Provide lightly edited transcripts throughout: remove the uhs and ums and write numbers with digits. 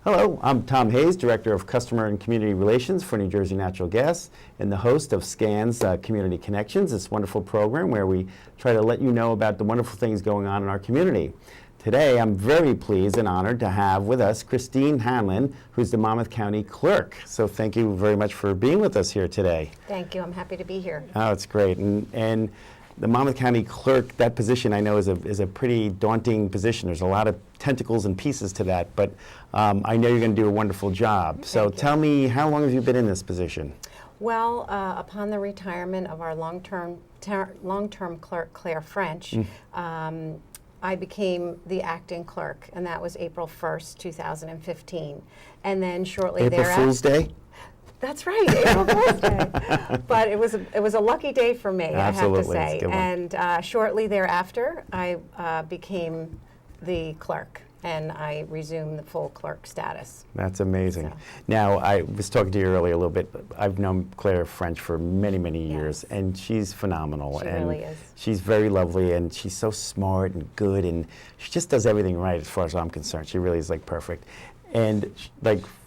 Hello, I'm Tom Hayes, Director of Customer and Community Relations for New Jersey Natural Gas and the host of SCAN's Community Connections, this wonderful program where we try to let you know about the wonderful things going on in our community. Today, I'm very pleased and honored to have with us Christine Hanlon, who's the Monmouth County Clerk. So thank you very much for being with us here today. Thank you. I'm happy to be here. Oh, it's great. And the Monmouth County Clerk, that position I know is a pretty daunting position. There's a lot of tentacles and pieces to that, but I know you're going to do a wonderful job. So tell me, how long have you been in this position? Well, upon the retirement of our long-term clerk, Claire French, I became the acting clerk, and that was April 1st, 2015. And then shortly thereafter— April Fool's Day? That's right, April Fool's Day. But it was a lucky day for me, Absolutely. I have to say. It's a good one. And shortly thereafter, I became the clerk, and I resumed the full clerk status. That's amazing. So. Now, I was talking to you earlier a little bit. I've known Claire French for many, many years, and she's phenomenal. She and really is. She's very lovely, and she's so smart and good, and she just does everything right as far as I'm concerned. She really is like perfect. And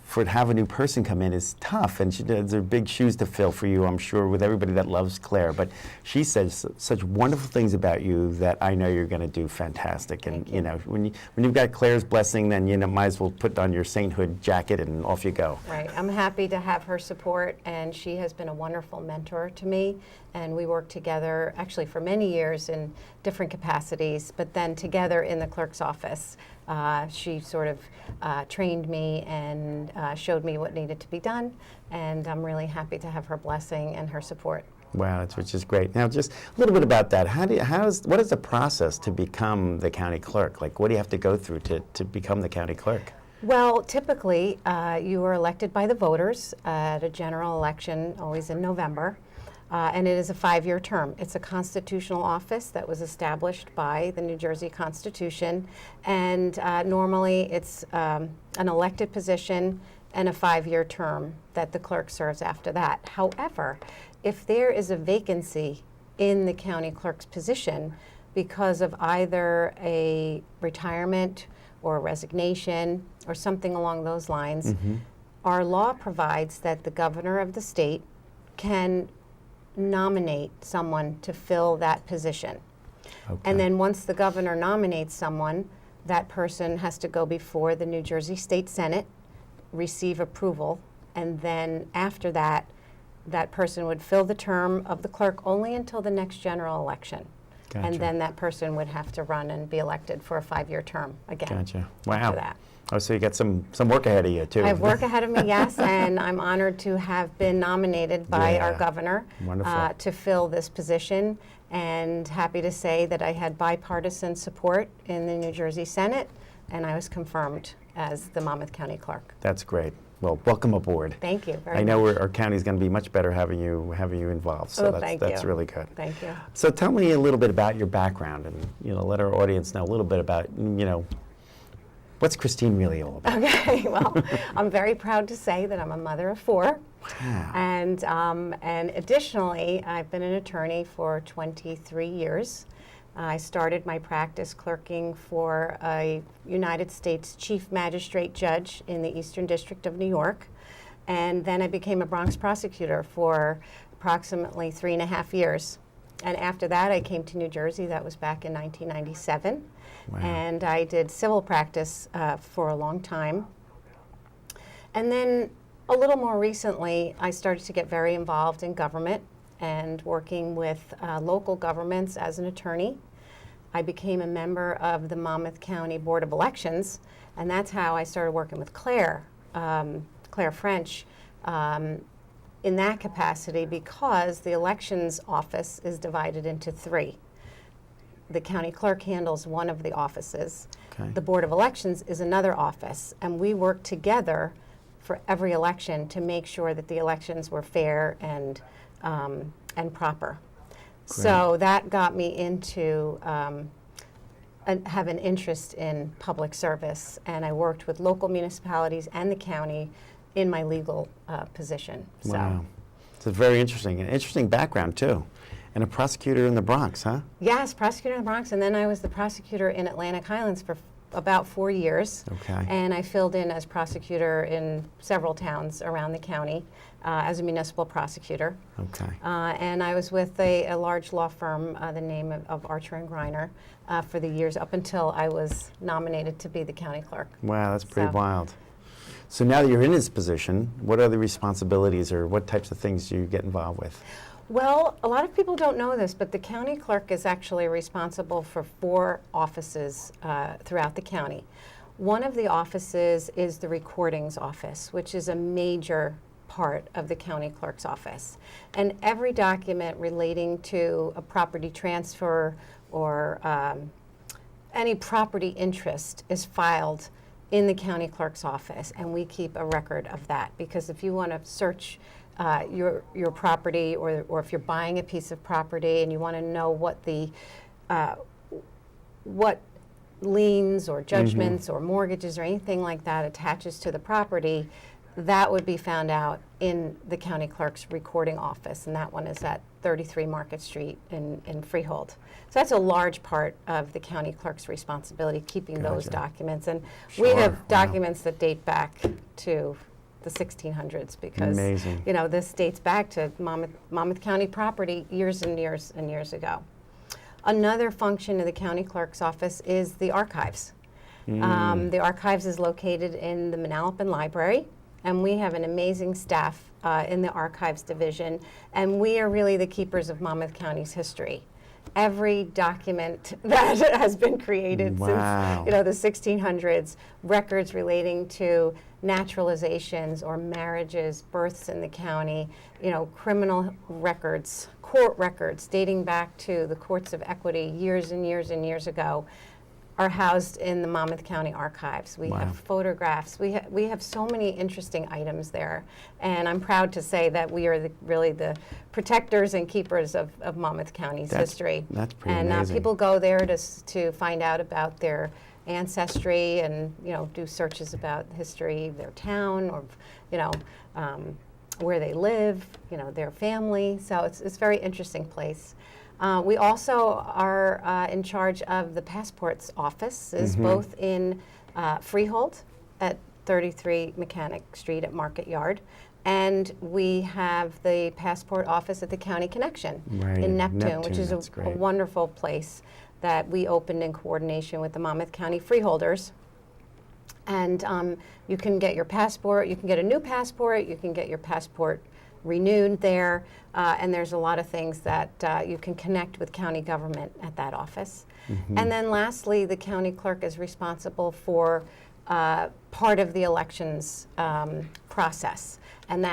for to have a new person come in is tough, and there are big shoes to fill for you, I'm sure, with everybody that loves Claire. But she says such wonderful things about you that I know you're going to do fantastic. And you know, when you've got Claire's blessing, then you might as well put on your sainthood jacket and off you go. Right. I'm happy to have her support, and she has been a wonderful mentor to me. And we worked together actually for many years in different capacities, but then together in the clerk's office. She sort of trained me and showed me what needed to be done, and I'm really happy to have her blessing and her support. Wow, which is great. Now, just a little bit about that. What is the process to become the county clerk? Like, what do you have to go through to become the county clerk? Well, typically, you are elected by the voters at a general election, always in November. And it is a 5-year term. It's a constitutional office that was established by the New Jersey Constitution, and normally it's an elected position and a 5-year term that the clerk serves after that. However, if there is a vacancy in the county clerk's position because of either a retirement or a resignation or something along those lines, our law provides that the governor of the state can nominate someone to fill that position. Okay. And then once the governor nominates someone, that person has to go before the New Jersey State Senate, receive approval, and then after that, that person would fill the term of the clerk only until the next general election. Gotcha. And then that person would have to run and be elected for a 5-year term again. Gotcha. Wow. After that. Oh, so you got some work ahead of you, too. I have work ahead of me, yes, and I'm honored to have been nominated by our governor to fill this position, and happy to say that I had bipartisan support in the New Jersey Senate, and I was confirmed as the Monmouth County Clerk. That's great. Well, welcome aboard. Thank you very much. I know our county's going to be much better having you involved, so that's really good. Thank you. So tell me a little bit about your background, and let our audience know a little bit about what's Christine really all about? Okay, well, I'm very proud to say that I'm a mother of 4. Wow. And additionally, I've been an attorney for 23 years. I started my practice clerking for a United States Chief Magistrate Judge in the Eastern District of New York. And then I became a Bronx prosecutor for approximately 3.5 years. And after that, I came to New Jersey. That was back in 1997. Wow. And I did civil practice for a long time. And then a little more recently, I started to get very involved in government and working with local governments as an attorney. I became a member of the Monmouth County Board of Elections, and that's how I started working with Claire French, in that capacity, because the elections office is divided into 3. The county clerk handles one of the offices. Okay. The Board of Elections is another office, and we work together for every election to make sure that the elections were fair and proper. Great. So that got me into have an interest in public service, and I worked with local municipalities and the county in my legal position. Wow. So it's very interesting. An interesting background, too. And a prosecutor in the Bronx, huh? Yes, prosecutor in the Bronx, and then I was the prosecutor in Atlantic Highlands for about 4 years. Okay. And I filled in as prosecutor in several towns around the county as a municipal prosecutor. Okay. And I was with a large law firm, the name of Archer and Griner, for the years up until I was nominated to be the county clerk. Wow, that's pretty So- wild. So now that you're in this position, what are the responsibilities or what types of things do you get involved with? Well, a lot of people don't know this, but the county clerk is actually responsible for 4 offices throughout the county. One of the offices is the recordings office, which is a major part of the county clerk's office. And every document relating to a property transfer or any property interest is filed in the county clerk's office, and we keep a record of that, because if you want to search your property, or if you're buying a piece of property and you want to know what the what liens or judgments or mortgages or anything like that attaches to the property, that would be found out in the county clerk's recording office, and that one is at 33 Market Street in Freehold. So that's a large part of the county clerk's responsibility, keeping those Gotcha. documents. And we Sure, have wow. documents that date back to the 1600s, because Amazing. you know, this dates back to Monmouth County property years and years and years ago. Another function of the county clerk's office is the archives. The archives is located in the Manalapan Library, and we have an amazing staff in the archives division, and we are really the keepers of Monmouth County's history. Every document that has been created Wow. since the 1600s, records relating to naturalizations or marriages, births in the county, criminal records, court records dating back to the courts of equity years and years and years ago, are housed in the Monmouth County archives. We Wow. have photographs. We have so many interesting items there, and I'm proud to say that we are really the protectors and keepers of Monmouth County's history. That's pretty and amazing. people go there to find out about their ancestry and do searches about the history of their town, or where they live, their family. So it's a very interesting place. We also are in charge of the passports office, is both in Freehold at 33 Mechanic Street at Market Yard, and we have the passport office at the County Connection Right, in Neptune, Neptune, which is a that's great. wonderful place that we opened in coordination with the Monmouth County freeholders. And you can get your passport, you can get a new passport, you can get your passport renewed there, and there's a lot of things that you can connect with county government at that office. And then lastly, the county clerk is responsible for part of the elections process, and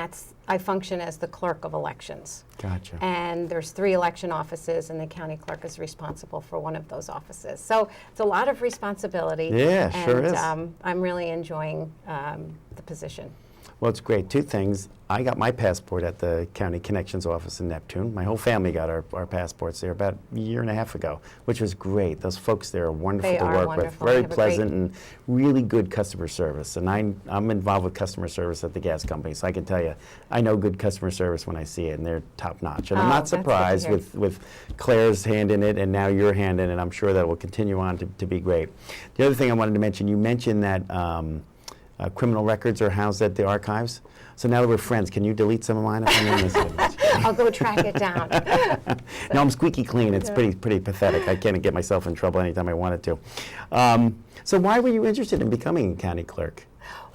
I function as the clerk of elections. Gotcha. And there's 3 election offices, and the county clerk is responsible for one of those offices. So it's a lot of responsibility. Yeah, sure and, is. I'm really enjoying the position. Well, it's great. 2 things. I got my passport at the County Connections office in Neptune. My whole family got our passports there about a year and a half ago, which was great. Those folks there are wonderful They to are work wonderful. with. They Very have a pleasant and really good customer service. And I'm involved with customer service at the gas company, so I can tell you, I know good customer service when I see it, and they're top notch. And I'm Oh, not that's good to surprised hear. with Claire's hand in it, and now your hand in it. I'm sure that will continue on to be great. The other thing I wanted to mention, you mentioned that criminal records are housed at the archives. So now that we're friends, can you delete some of mine if I'm in this? I'll go track it down. No, I'm squeaky clean. It's pretty pathetic. I can't get myself in trouble anytime I wanted to. So why were you interested in becoming a county clerk?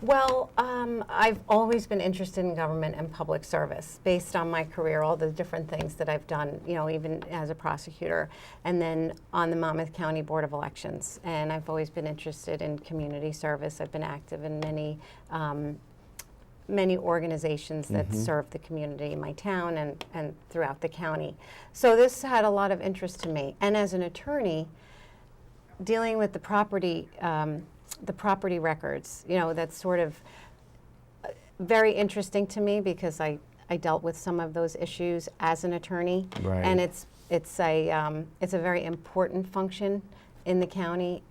Well, I've always been interested in government and public service based on my career, all the different things that I've done, even as a prosecutor, and then on the Monmouth County Board of Elections. And I've always been interested in community service. I've been active in many organizations that serve the community in my town and throughout the county. So this had a lot of interest to me. And as an attorney, dealing with the property records, that's sort of very interesting to me, because I dealt with some of those issues as an attorney. Right. And it's a very important function in the county.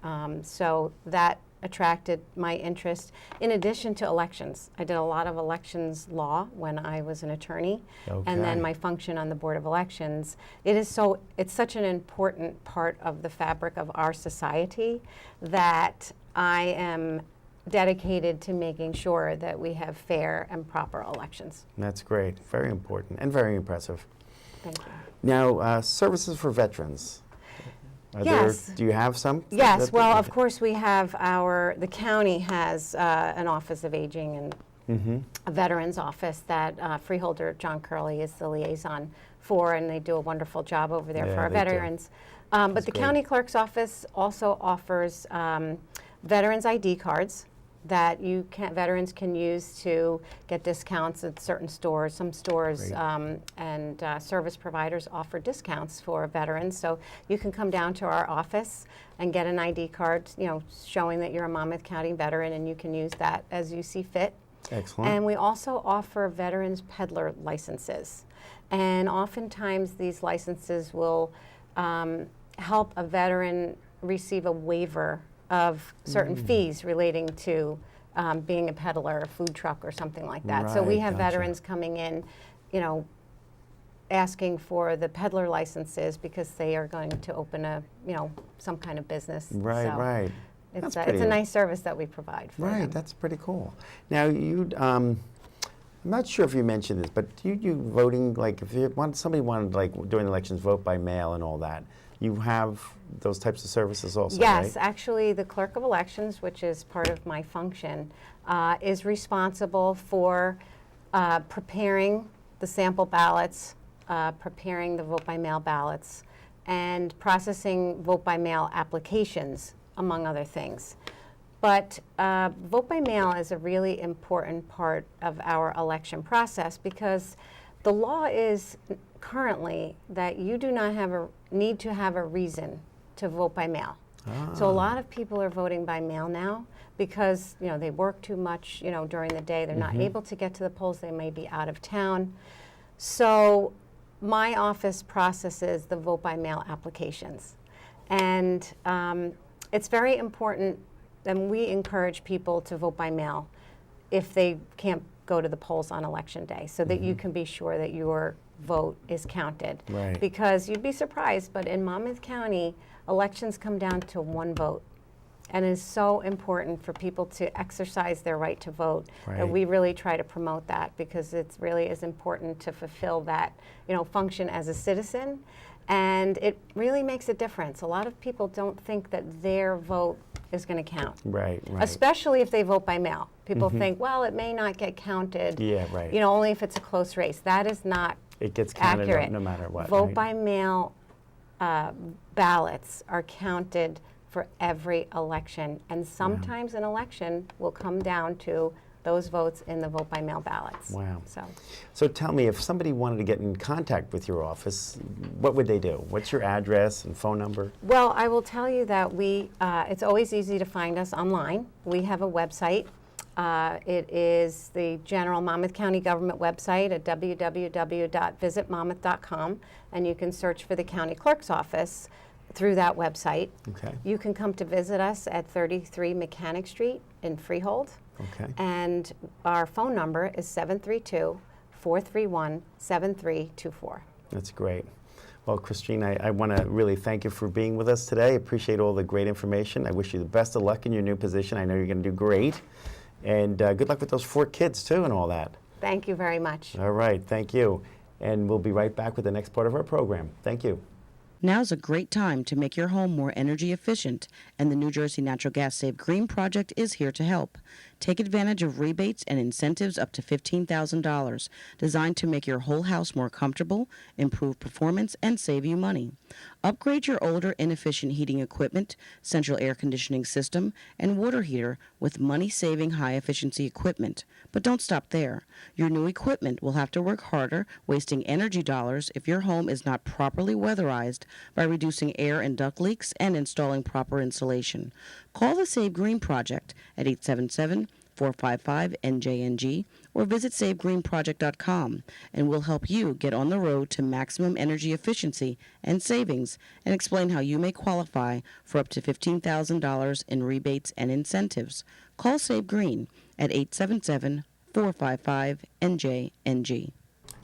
So that attracted my interest. In addition to elections, I did a lot of elections law when I was an attorney, and then Okay. my function on the Board of Elections. It's such an important part of the fabric of our society that I am dedicated to making sure that we have fair and proper elections. That's great. Very important and very impressive. Thank you. Now, services for veterans. Are Yes. do you have some? Yes, well, of course we have the county has an Office of Aging and a Veterans Office that Freeholder John Curley is the liaison for, and they do a wonderful job over there Yeah, for our they do. veterans. But the great. county clerk's office also offers veterans ID cards that veterans can use to get discounts at certain stores. Some stores Great. and service providers offer discounts for veterans. So you can come down to our office and get an ID card, showing that you're a Monmouth County veteran, and you can use that as you see fit. Excellent. And we also offer veterans peddler licenses. And oftentimes these licenses will help a veteran receive a waiver of certain fees relating to being a peddler, a food truck, or something like that. So we Right, have gotcha. veterans coming in, asking for the peddler licenses because they are going to open some kind of business. Right, So right. It's That's a pretty- nice service that we provide for Right, them. that's pretty cool. Now, I'm not sure if you mentioned this, but do you voting, like if somebody wanted, like during elections, vote by mail and all that, you have those types of services also, Yes, right? actually, the Clerk of Elections, which is part of my function, is responsible for preparing the sample ballots, preparing the vote-by-mail ballots, and processing vote-by-mail applications, among other things. But vote-by-mail is a really important part of our election process because the law is currently that you do not need to have a reason to vote by mail. So a lot of people are voting by mail now because they work too much during the day. They're not able to get to the polls. They may be out of town. So my office processes the vote by mail applications, and it's very important. And we encourage people to vote by mail if they can't go to the polls on election day, so that you can be sure that your vote is counted. Right. Because you'd be surprised, but in Monmouth County, elections come down to one vote. And it is so important for people to exercise their right to vote. Right. And we really try to promote that because it really is important to fulfill that, function as a citizen. And it really makes a difference. A lot of people don't think that their vote is going to count. Right, right. Especially if they vote by mail. People think, well, it may not get counted. Yeah, right. Only if it's a close race. That is not It gets counted accurate. no matter what. Vote right? by mail ballots are counted for every election, and sometimes an election will come down to those votes in the vote by mail ballots. Wow. So tell me, if somebody wanted to get in contact with your office, what would they do? What's your address and phone number? well, I will tell you that it's always easy to find us online. We have a website. It is the general Monmouth County government website at www.visitmonmouth.com, and you can search for the county clerk's office through that website. Okay. You can come to visit us at 33 Mechanic Street in Freehold. Okay. And our phone number is 732-431-7324. That's great. Well, Christine, I want to really thank you for being with us today. Appreciate all the great information. I wish you the best of luck in your new position. I know you're going to do great. And good luck with those 4 kids, too, and all that. Thank you very much. All right. Thank you. And we'll be right back with the next part of our program. Thank you. Now's a great time to make your home more energy efficient, and the New Jersey Natural Gas Save Green project is here to help. Take advantage of rebates and incentives up to $15,000, designed to make your whole house more comfortable, improve performance, and save you money. Upgrade your older, inefficient heating equipment, central air conditioning system, and water heater with money-saving, high-efficiency equipment. But don't stop there. Your new equipment will have to work harder, wasting energy dollars if your home is not properly weatherized by reducing air and duct leaks and installing proper insulation. Call the Save Green Project at 877-455-NJNG or visit SaveGreenProject.com, and we'll help you get on the road to maximum energy efficiency and savings, and explain how you may qualify for up to $15,000 in rebates and incentives. Call Save Green at 877-455-NJNG.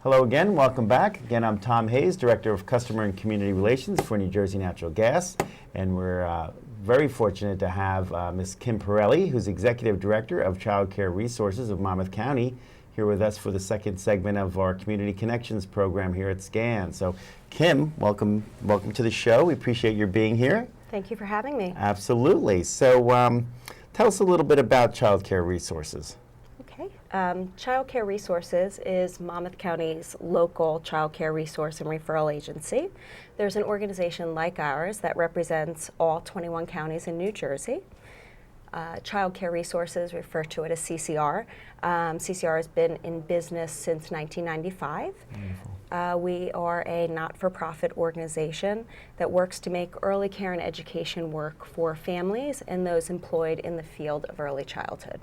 Hello again. Welcome back. Again, I'm Tom Hayes, Director of Customer and Community Relations for New Jersey Natural Gas, and we're very fortunate to have Ms. Kim Perrelli, who's Executive Director of Child Care Resources of Monmouth County, here with us for the second segment of our Community Connections program here at SCAN. So, Kim, welcome to the show. We appreciate your being here. Thank you for having me. Absolutely. So, tell us a little bit about Child Care Resources. Okay. Child Care Resources is Monmouth County's local child care resource and referral agency. There's an organization like ours that represents all 21 counties in New Jersey. Child Care Resources, refer to it as CCR. CCR has been in business since 1995. We are a not-for-profit organization that works to make early care and education work for families and those employed in the field of early childhood.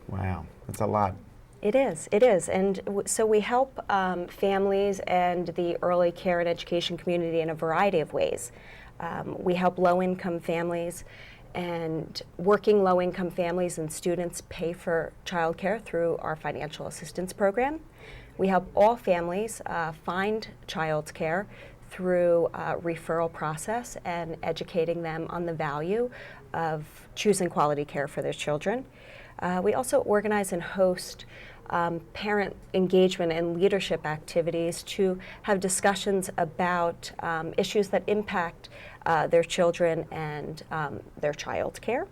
Wow, that's a lot. It is. And so we help families and the early care and education community in a variety of ways. We help low-income families, and working low-income families and students pay for child care through our financial assistance program. We help all families find child care through a referral process and educating them on the value of choosing quality care for their children. We also organize and host parent engagement and leadership activities to have discussions about issues that impact their children and their child care.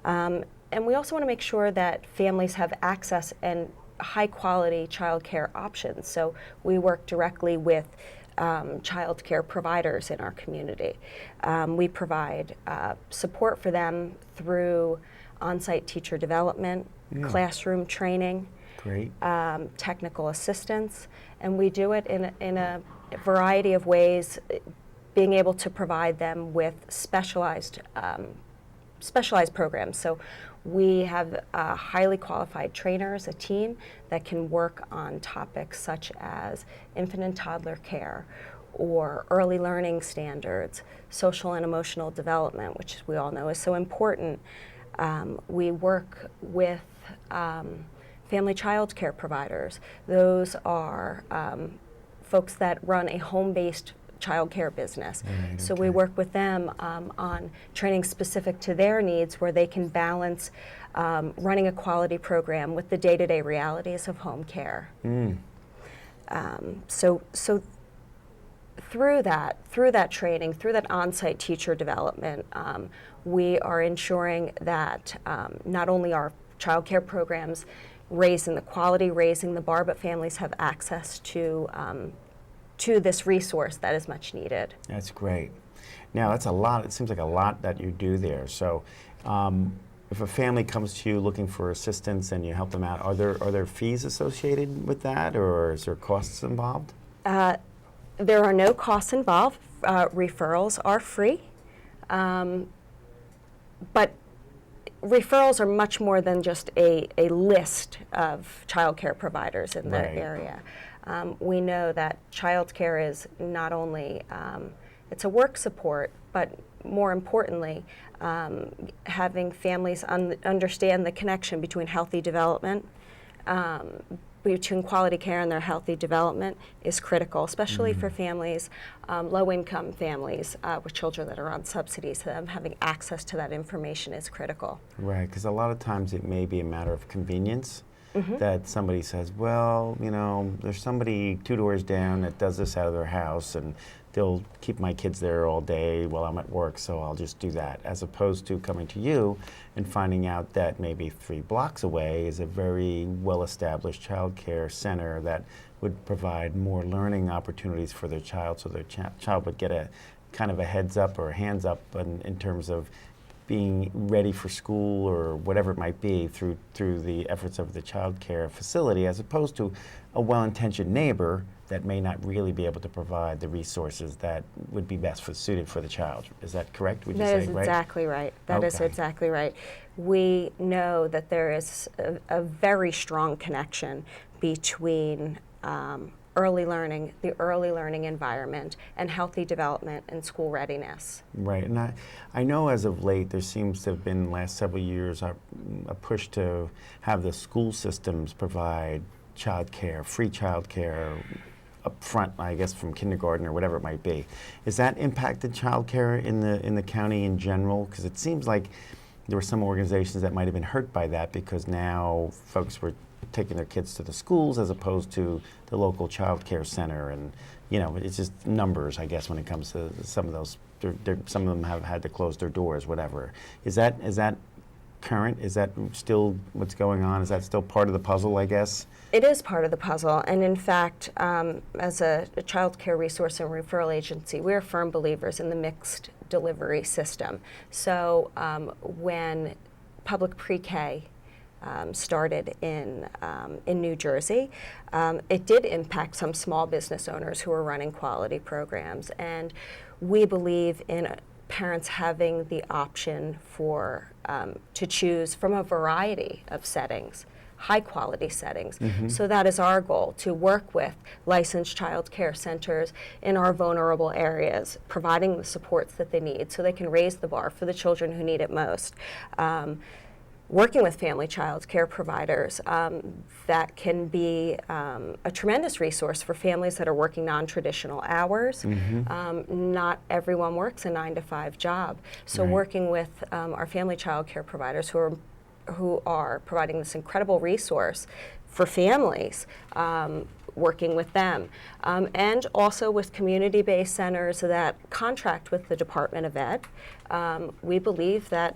And we also want to make sure that families have access and high quality child care options. So we work directly with child care providers in our community. We provide support for them through on-site teacher development, classroom training, Great. Technical assistance, and we do it in a variety of ways, being able to provide them with specialized programs. So we have highly qualified trainers, a team that can work on topics such as infant and toddler care, or early learning standards, social and emotional development, which we all know is so important. We work with family child care providers. Those are folks that run a home-based child care business. Right, so okay. we work with them on training specific to their needs, where they can balance running a quality program with the day-to-day realities of home care. So through that training, through that on-site teacher development, we are ensuring that not only our child care programs raising the quality, raising the bar, but families have access to this resource that is much needed. That's great. Now, that's a lot. It seems like a lot that you do there. So, if a family comes to you looking for assistance and you help them out, are there fees associated with that, or is there costs involved? There are no costs involved. Referrals are free, but referrals are much more than just a list of child care providers in the Right. area. We know that child care is not only, it's a work support, but more importantly, having families understand the connection between healthy development, between quality care and their healthy development is critical, especially for families, low-income families with children that are on subsidies. Them having access to that information is critical. Right, because a lot of times it may be a matter of convenience. That somebody says, well, there's somebody 2 doors down that does this out of their house, and they'll keep my kids there all day while I'm at work, so I'll just do that, as opposed to coming to you and finding out that maybe 3 blocks away is a very well-established child care center that would provide more learning opportunities for their child, so their child would get a kind of a heads up or a hands up in terms of being ready for school or whatever it might be through the efforts of the child care facility, as opposed to a well-intentioned neighbor that may not really be able to provide the resources that would be best suited for the child. Is that correct? Would you That say, is right? exactly right. That is Okay. exactly right. We know that there is a very strong connection between early learning, the early learning environment, and healthy development and school readiness. Right, and I know as of late there seems to have been, last several years, a push to have the school systems provide child care, free child care, up front, I guess, from kindergarten or whatever it might be. Is that impacted childcare in the county in general? Because it seems like there were some organizations that might have been hurt by that because now folks were taking their kids to the schools as opposed to the local child care center, and it's just numbers, I guess, when it comes to some of those. Some of them have had to close their doors, whatever. Is that current? Is that still what's going on? Is that still part of the puzzle, I guess? It is part of the puzzle, and in fact, as a child care resource and referral agency, we're firm believers in the mixed delivery system. So when public PreK started in New Jersey, it did impact some small business owners who were running quality programs, and we believe in parents having the option to choose from a variety of settings, high quality settings. So that is our goal, to work with licensed child care centers in our vulnerable areas, providing the supports that they need so they can raise the bar for the children who need it most. Working with family child care providers, that can be a tremendous resource for families that are working non-traditional hours. Not everyone works a 9-to-5 job. So working with our family child care providers who are providing this incredible resource for families, working with them, and also with community-based centers that contract with the Department of Ed. We believe that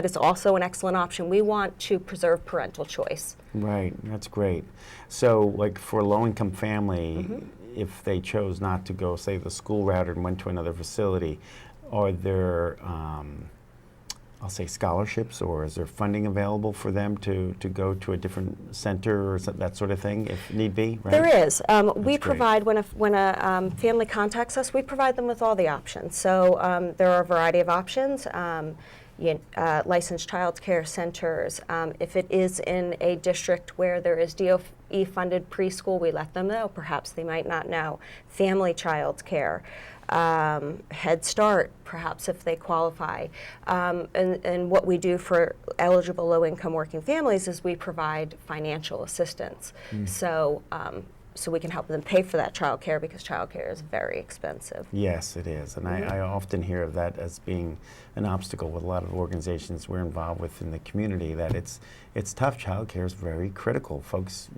is also an excellent option. We want to preserve parental choice. Right, that's great. So, like for a low-income family, if they chose not to go, say, the school route and went to another facility, are there, I'll say, scholarships, or is there funding available for them to go to a different center or that sort of thing, if need be? Right? There is. We provide, when a family contacts us, we provide them with all the options. So there are a variety of options. Licensed child care centers. If it is in a district where there is DOE-funded preschool, we let them know. Perhaps they might not know. Family child care, Head Start, perhaps if they qualify. And what we do for eligible low-income working families is we provide financial assistance. So we can help them pay for that child care, because child care is very expensive. Yes, it is. And I often hear of that as being an obstacle with a lot of organizations we're involved with in the community, that it's tough. Child care is very critical. Folks,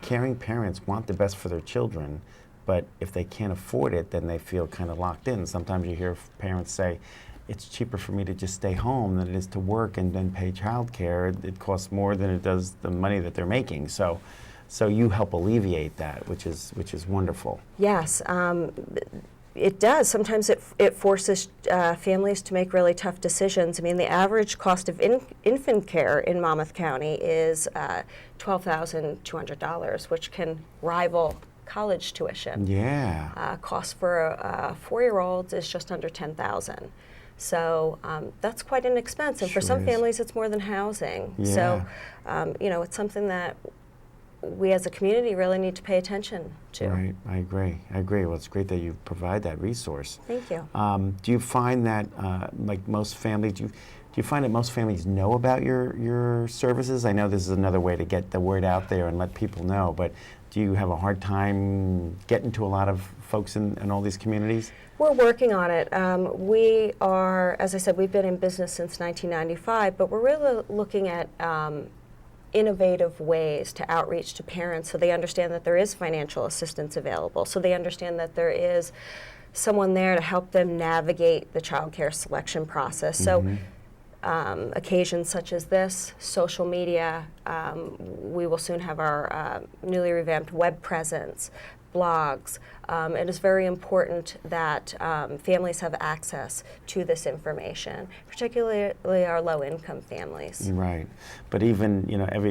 caring parents want the best for their children, but if they can't afford it, then they feel kind of locked in. Sometimes you hear parents say, it's cheaper for me to just stay home than it is to work and then pay child care. It costs more than it does the money that they're making. So you help alleviate that, which is wonderful. Yes, it does. Sometimes it forces families to make really tough decisions. I mean, the average cost of infant care in Monmouth County is $12,200, which can rival college tuition. Yeah. Cost for a 4-year-old is just under $10,000. So that's quite an expense, and for some families, it's more than housing. Yeah. So, it's something that we as a community really need to pay attention to. Right, I agree. Well, it's great that you provide that resource. Thank you. Do you find that, like most families, do you find that most families know about your services? I know this is another way to get the word out there and let people know, but do you have a hard time getting to a lot of folks in all these communities? We're working on it. We are, as I said, we've been in business since 1995, but we're really looking at innovative ways to outreach to parents so they understand that there is financial assistance available, so they understand that there is someone there to help them navigate the child care selection process. So occasions such as this, social media, we will soon have our newly revamped web presence, blogs. It is very important that families have access to this information, particularly our low-income families. Right, but even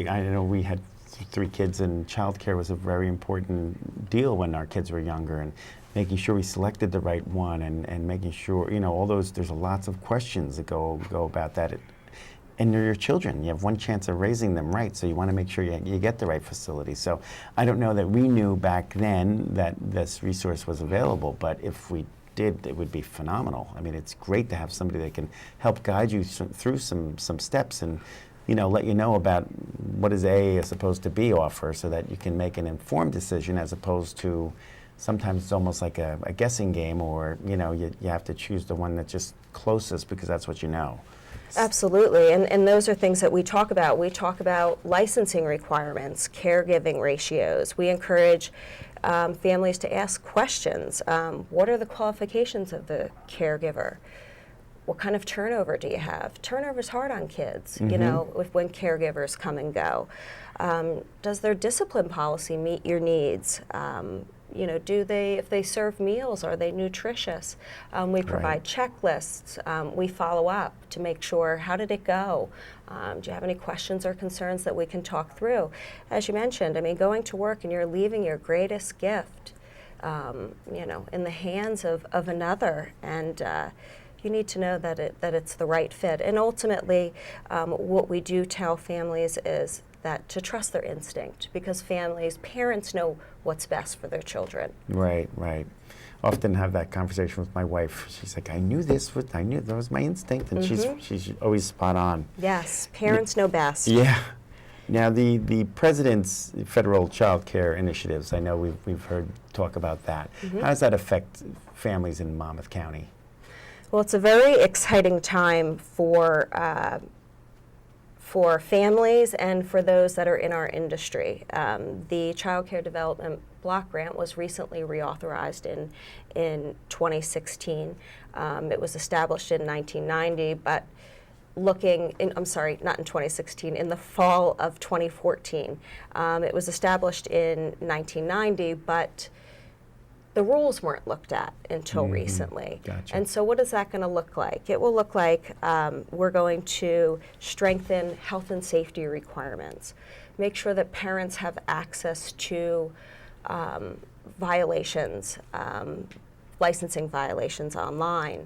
I know we had 3 kids, and childcare was a very important deal when our kids were younger, and making sure we selected the right one, and making sure all those. There's lots of questions that go about that. And they're your children. You have one chance of raising them right, so you want to make sure you get the right facility. So I don't know that we knew back then that this resource was available, but if we did, it would be phenomenal. I mean, it's great to have somebody that can help guide you through some steps and let you know about what is A is supposed to B offer, so that you can make an informed decision, as opposed to sometimes it's almost like a guessing game, or you have to choose the one that's just closest because that's what you know. Absolutely, and those are things that we talk about. We talk about licensing requirements, caregiving ratios. We encourage families to ask questions. What are the qualifications of the caregiver? What kind of turnover do you have? Turnover's hard on kids, when caregivers come and go. Does their discipline policy meet your needs? If they serve meals, are they nutritious? We provide checklists. We follow up to make sure, how did it go? Do you have any questions or concerns that we can talk through? As you mentioned, going to work and you're leaving your greatest gift, in the hands of another, and you need to know that it's the right fit. And ultimately, what we do tell families is that to trust their instinct, because parents know what's best for their children. Right. Often have that conversation with my wife. She's like, I knew that was my instinct, and she's always spot on. Yes, parents know best. Yeah. Now, the President's federal child care initiatives, I know we've heard talk about that. How does that affect families in Monmouth County? Well, it's a very exciting time for families and for those that are in our industry. The Child Care Development Block Grant was recently reauthorized in 2016. It was established in 1990, but not in 2016, in the fall of 2014. It was established in 1990, but the rules weren't looked at until recently. Gotcha. And so what is that going to look like? It will look like we're going to strengthen health and safety requirements, make sure that parents have access to licensing violations online.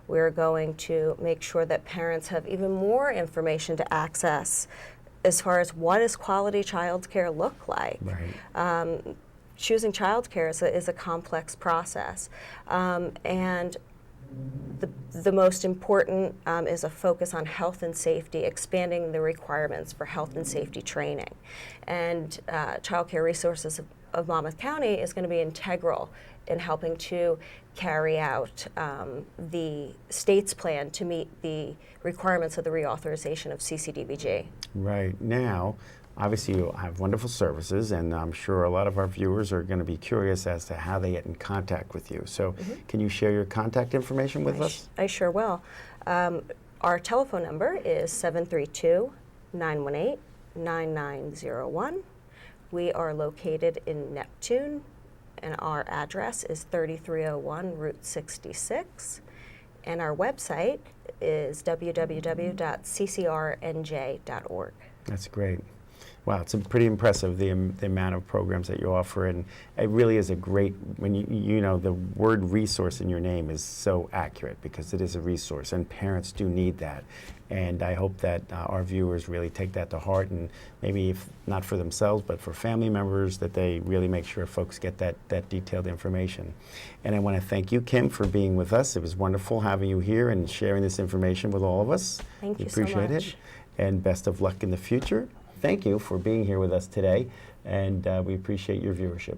We're going to make sure that parents have even more information to access as far as what does quality childcare look like. Right. Choosing childcare is a complex process, and the most important is a focus on health and safety, expanding the requirements for health and safety training. And Child Care Resources of Monmouth County is going to be integral in helping to carry out the state's plan to meet the requirements of the reauthorization of CCDBG. Right. Now, obviously, you have wonderful services, and I'm sure a lot of our viewers are going to be curious as to how they get in contact with you. So can you share your contact information with us? I sure will. Our telephone number is 732-918-9901. We are located in Neptune, and our address is 3301 Route 66. And our website is www.ccrnj.org. That's great. Wow, it's pretty impressive, the amount of programs that you offer, and it really is a great, when the word resource in your name is so accurate, because it is a resource, and parents do need that. And I hope that our viewers really take that to heart, and maybe if not for themselves, but for family members, that they really make sure folks get that detailed information. And I want to thank you, Kim, for being with us. It was wonderful having you here and sharing this information with all of us. Thank you so much. We appreciate it, and best of luck in the future. Thank you for being here with us today, and we appreciate your viewership.